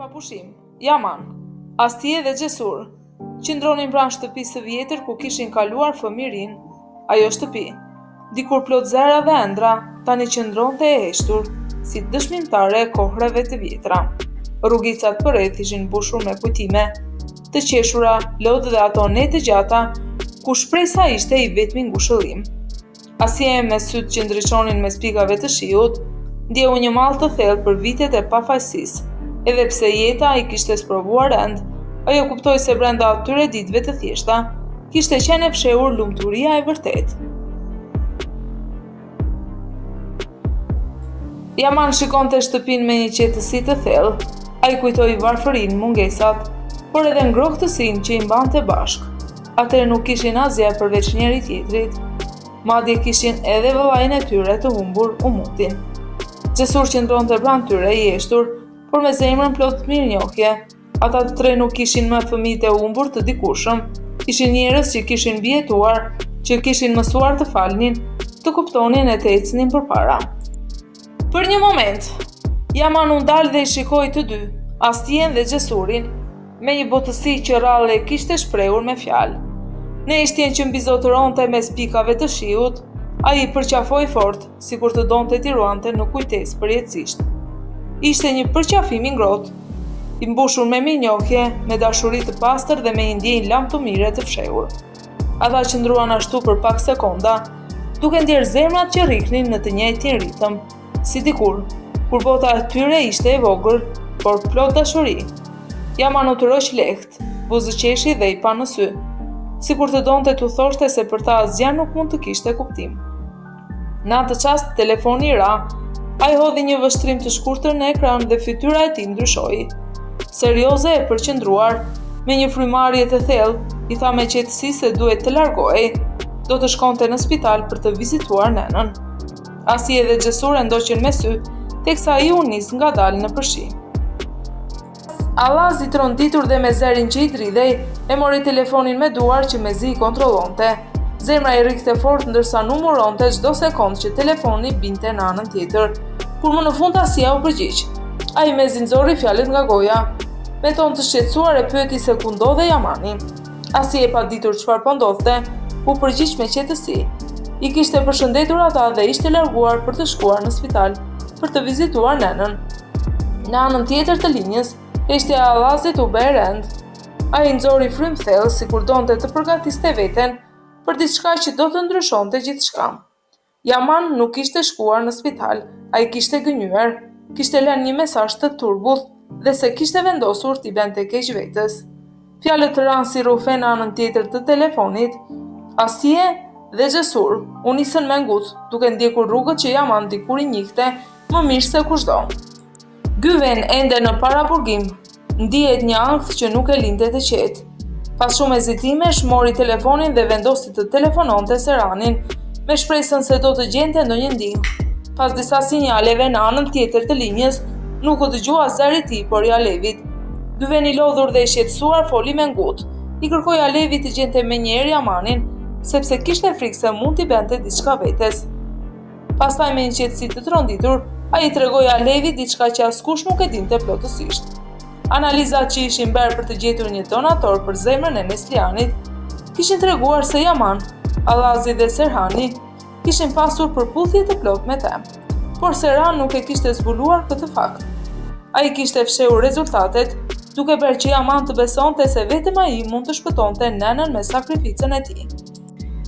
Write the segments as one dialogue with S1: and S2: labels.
S1: pa pushim, Yaman, Astie dhe Xhesur, qëndronin pranë shtëpisë së vjetër ku kishin kaluar fëmijërinë. Ajo shtëpi, dikur plot zera dhe ëndra, tani qëndronte e heshtur, si dëshmimtare e kohrave të vjetra. Rrugicat përreth ishin mbushur me kujtime, të qeshura, lodë dhe ato nete gjata, ku shpresa ishte i vetmi ngushëllim. Asje me sytë që ndriçonin mes pikave të shiut, ndjeu një mall të thellë për vitet e pafajësisë. Edhe pse jeta i kishte sprovuar ënd, ajo kuptoi se brenda atyre ditëve të thjeshta, kishte qenë e fshehur lumturia e vërtetë. Yaman shikonte shtëpinë me një qetësi të thellë. Ai kujtoi varfërinë, mungesat, por edhe ngrohtësinë që i mbante bashk. Atëherë nuk kishin asgjë përveç njëri tjetrit. Madje kishin edhe vëllain e tyre të humbur, Umutin. Xhesur qëndronte pranë tyre i heshtur, por me zemrën plot mirënjohje. Ata të tre nuk kishin më fëmijët e humbur të dikushëm, ishin njerëz që kishin mbijetuar, që kishin mësuar të falnin, të kuptonin e të ecnin përpara. Për një moment, Yaman u ndal dhe i shikoi të dy, Astien dhe Xhesurin, me një botësi që rrallë e kishte shprehur me fjalë. Në eshtjen që mbizotëronte mes pikave të shiut, ai përqafoi fort, sikur të donte t'i ruante në kujtesë përjetësisht. Ishte një përqafim i ngrohtë, i mbushur me mirënjohje, me dashuri të pastër dhe me një ndjenjë lamtumire të fshehur. Ata qëndruan ashtu për pak sekonda, duke ndjerë zemrat që rrihnin në të njëjtin ritëm, si dikur, kur bota e tyre ishte e vogël, por plot dashuri. Yaman u tërhoq lehtë, buzëqeshi dhe i pa në sy, sikur të donte t'u thoshte se për ta asgjë nuk mund të kishte kuptim. Në atë çast telefoni i ra, ai hodhi një vështrim të shkurtër në ekran dhe fytyra e tij ndryshoi. Serioze e përqendruar, me një frymarrje të thellë, i tha me qetësi se duhet të largohej, do të shkonte në spital për të vizituar nenën. Asje dhe Xhesur e ndoqën me sy, teksa ai u nis ngadalë në përshi. Allazi i tronditur dhe me zerin që i dridhej, e mori telefonin me duar që mezi i kontrollonte. Zemra i rikthte fort ndërsa numëronte çdo sekond që telefoni binte në anën tjetër. Kur më në fund Asia u përgjigj. Ai mezi nxorri fjalët nga goja. Me tonë të shqetësuar e pyeti se ku ndodhej Yamani. Asia e pa ditur çfarë po ndodhte, u përgjigj me qetësi. I kishte përshëndetur ata dhe ishte larguar për të shkuar në spital për të vizituar nenën. Në anën tjetër të linjës, eshtja e Allazit u bë rend. Ai nxori frym thellë sikur donte të përgatiste veten për diçka që do të ndryshonte gjithçka. Yaman nuk kishte shkuar në spital, ai kishte gënjur, kishte lënë një mesazh të turbull dhe se kishte vendosur t'i bënte keq vetes. Fjalët ranë si rufe në anën tjetër të telefonit. Asje dhe Xhesur u nisën me ngut, duke ndjekur rrugët që Yaman dikur i njihte më mirë se kushdo. Gyven ende në paraburgim, ndihet një ankth që nuk e linte të qetë. Pas shumë hezitimesh, mori telefonin dhe vendosi të telefononte Seranin, me shpresën se do të gjente ndonjë ndihmë. Pas disa sinjaleve në anën tjetër të linjës, nuk u dëgjua zëri i tij, por i Alevit. Gyven i lodhur dhe i shqetësuar foli me ngut. I kërkoi Alevit të gjente menjëherë Yamanin, sepse kishte frikë se mund t'i bënte diçka vetes. Pastaj me një qetësi të tronditur, ai i tregoi Alevit diçka që askush nuk e dinte plotësisht. Analizat që ishin bërë për të gjetur një donator për zemrën e Neslianit kishin treguar se Yaman, Allazi dhe Serhani kishin pasur përputhje të plot me të. Por Serhan nuk e kishte zbuluar këtë fakt. Ai kishte fshehur rezultatet, duke bërë që Yaman të besonte se vetëm ai mund të shpëtonte nenën me sakrificën e tij.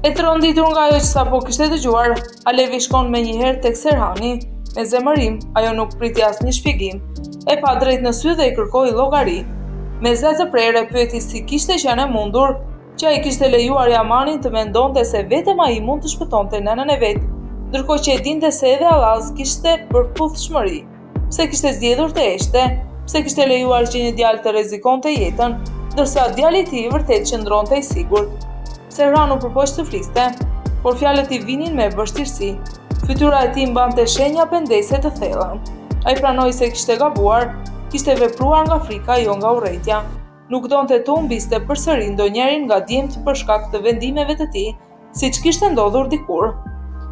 S1: E tronditur nga ajo që sapo kishte dëgjuar, Alevi shkon menjëherë tek Serhani. Me zemërim, ajo nuk priti asnjë shpjegim, e pa drejt në sy dhe i kërkoi llogari. Me zë të prerë pyeti si kishte qenë e mundur që ai kishte lejuar Yamanin të mendonte se vetëm ai mund të shpëtonte nenën e vet, ndërkohë që e dinte se edhe Allaz kishte përputhshmëri. Pse kishte zgjedhur të eshte, pse kishte lejuar që një djalë të rrezikonte jetën, ndërsa djali i tij vërtet qëndronte i sigurt. Serhan u përpoq të fliste, por fjalët i vinin me vështirësi. Fytyra e tij mbante shenja pendese të thella. Ai pranoi se kishte gabuar, kishte vepruar nga frika, jo nga urrëtia. Nuk donte të humbiste përsëri ndonjërin nga djemtë për shkak të vendimeve të tij, siç kishte ndodhur dikur.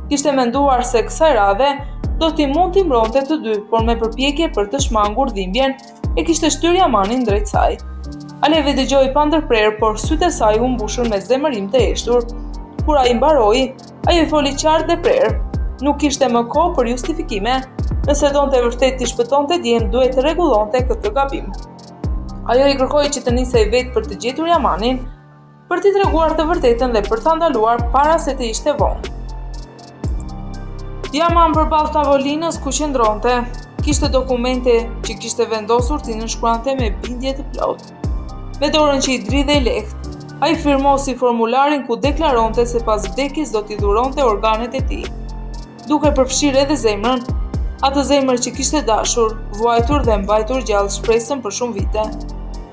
S1: Kishte menduar se kësaj radhe do t'i mund t'i mbronte të dy, por me përpjekje për të shmangur dhimbjen, e kishte shtyr Yamanin drejt saj. Aleve dëgjoi pa ndërprerë, por sytë e saj u mbushën me zemërim të eshtur. Kur ai mbaroi, ajo foli qartë dhe prerë. Nuk kishte më kohë për justifikime. Nëse donte vërtet t'i shpëtonte djem, duhet të rregullonte këtë gabim. Ajo i kërkoi që të nisej vetë për të gjetur Yamanin, për t'i treguar të vërtetën dhe për ta ndaluar para se të ishte vonë. Yaman përballë tavolinës ku qëndronte, kishte dokumente që kishte vendosur t'i nënshkruante me bindje të plotë. Me dorën që i dridhej lehtë, ai firmosi formularin ku deklaronte se pas vdekjes do t'i dhuronte organet e tij, duke përfshirë edhe zemrën, atë zemër që kishte dashur, vuajtur dhe mbajtur gjallë shpresën për shumë vite.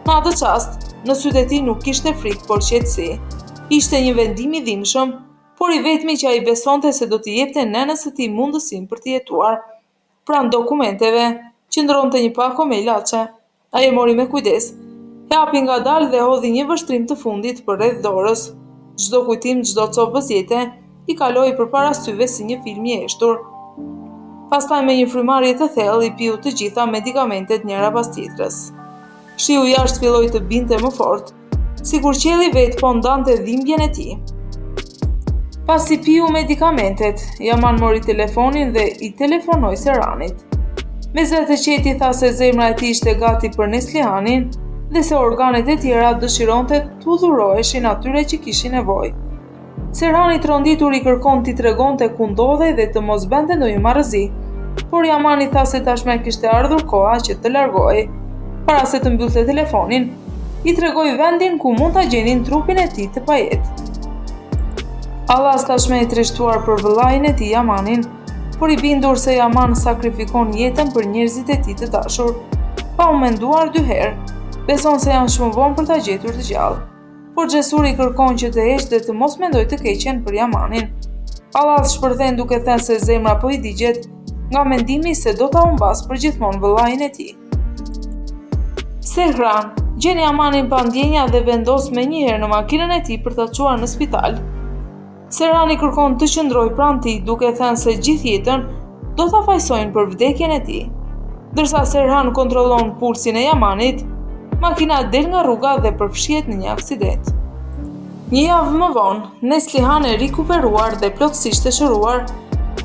S1: Në atë çast, në sytë e tij nuk kishte frikë, por qetësi. Ishte një vendim i dhimbshëm, por i vetmi që ai besonte se do t'i jepte nënës së tij mundësinë për të jetuar. Pranë dokumenteve, qëndronte një pako me ilaçe. Ai e mori me kujdes, e hapi ngadalë dhe hodhi një vështrim të fundit për rreth dorës. Çdo kujtim, çdo copë zjete, i kaloi përpara syve si një film i eshtur. Pastaj me një frymarrje të thellë i piu të gjitha medikamentet njëra pas tjetrës. Shiu jashtë filloi të binte më fort, sikur qielli vetë po ndante dhimbjen e tij. Pasi piu medikamentet, Yaman mori telefonin dhe i telefonoi Serhanit. Me zë të qeti tha se zemra e tij ishte gati për Neslihanin dhe se organet e tjera dëshironte t'u dhuroheshin atyre që kishin nevojë. Serhani tronditur i kërkon t'i tregonte ku ndodhej dhe të mos bënte ndonjë marrëzi, por Yamani tha se tashmë kishte ardhur koha që të largohej. Para se të mbyllte telefonin, i tregoi vendin ku mund ta gjenin trupin e tij të pajetë. Allas tashmë i trishtuar për vëllain e tij Yamanin, por i bindur se Yaman sakrifikon jetën për njerëzit e tij të dashur, pa u menduar dy herë, beson se janë shumë vonë për ta gjetur të gjallë. Por Xhesuri i kërkon që të heqë dhe të mos mendoj të keqen për Yamanin. Allas shpërthen duke thënë se zemra po i digjet nga mendimi se do ta humbas përgjithmonë vëllain e tij. Serhan gjen Yamanin pa ndjenja dhe vendos menjëherë në makinën e tij për ta çuar në spital. Serhani kërkon të qëndrojë pranë tij duke thënë se gjithë jetën do ta fajsojnë për vdekjen e tij. Ndërsa Serhan kontrollon pulsin e Yamanit, makina del nga rruga dhe përfshihet në një aksident. Një javë më vonë, Neslihan e rikuperuar dhe plotësisht e shëruar,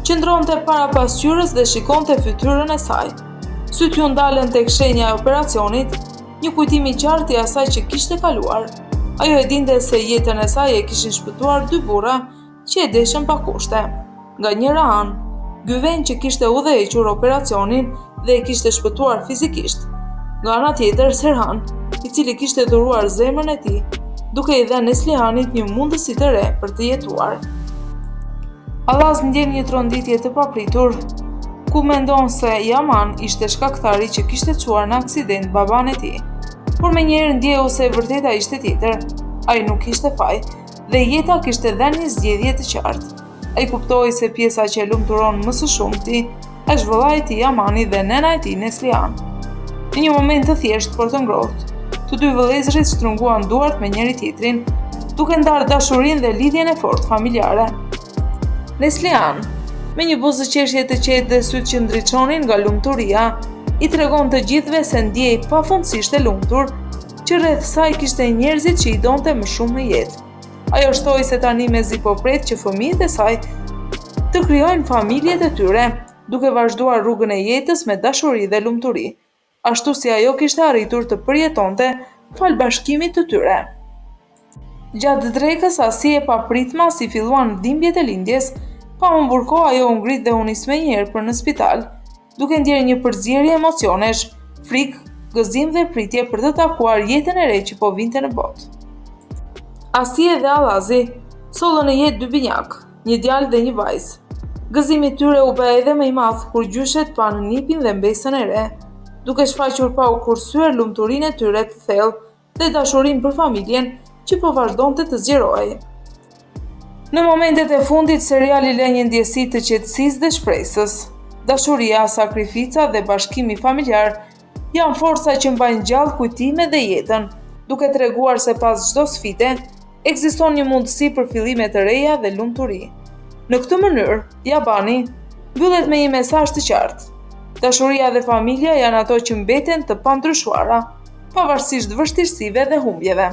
S1: qëndronte para pasqyrës dhe shikonte fytyrën e saj. Sytë ju ndalen tek shenja e operacionit, një kujtim i qartë i asaj që kishte kaluar. Ajo e dinte se jetën e saj e kishin shpëtuar dy burra që e deshën pa kushte. Nga njëra anë, Güven që kishte udhëhequr operacionin dhe e kishte shpëtuar fizikisht. Nga ana tjetër, Serhan, i cili kishte dhuruar zemrën e tij, duke i dhënë Neslihanit një mundësi të re për të jetuar. Allas ndjen një tronditje të papritur, ku mendon se Yaman ishte shkaktari që kishte çuar në aksident baban e tij. Por menjëherë ndjeu se e vërteta ishte tjetër. Ai nuk kishte faj dhe jeta kishte dhënë një zgjedhje të qartë. Ai kuptoi se pjesa që e lumturon më së shumti është vëllai i tij Yamani dhe nëna e tij Neslihan. Në një moment të thjeshtë por të ngrohtë, të dy vëllezërit shtrënguan duart me njëri tjetrin, duke ndarë dashurinë dhe lidhjen e fortë familjare. Neslihan, me një buzë qeshje të qetë dhe sytë që ndriçonin nga lumturia, i tregon të gjithëve se ndjej pafundësisht e lumtur, që rreth saj kishte njerëzit që i donte më shumë në jetë. Ajo shtoi se tani mezi po pret që fëmijët e saj të krijojnë familjet e tyre, duke vazhduar rrugën e jetës me dashuri dhe lumturi, ashtu si ajo kishte arritur të përjetonte fal bashkimit të tyre. Gjatë drekës asi e papritma si filluan dhimbjet e lindjes, pa humbur kohë ajo u ngrit dhe u nis menjëherë për në spital, duke ndjerë një përzierje emocionesh, frikë, gëzim dhe pritje për të takuar jetën e re që po vinte në botë. Asie dhe Allazi sollën në jetë dy binjak, një djalë dhe një vajzë. Gëzimi i tyre u bë edhe më i madh kur gjyshet panë nipin dhe mbesën e re, duke shfaqur pa u kursyer lumturinë e tyre të thellë dhe dashurinë për familjen që po vazhdonte të zgjerohej. Në momentet e fundit, seriali lë një ndjesi të qetësisë dhe shpresës. Dashuria, sakrifica dhe bashkimi familjar janë forca që mbajnë gjallë kujtimet dhe jetën, duke treguar se pas çdo sfide ekziston një mundësi për fillime të reja dhe lumturi. Në këtë mënyrë, Yamani mbyllet me një mesazh të qartë. Dashuria dhe familja janë ato që mbeten të pandryshuara, pavarësisht vështirësive dhe humbjeve.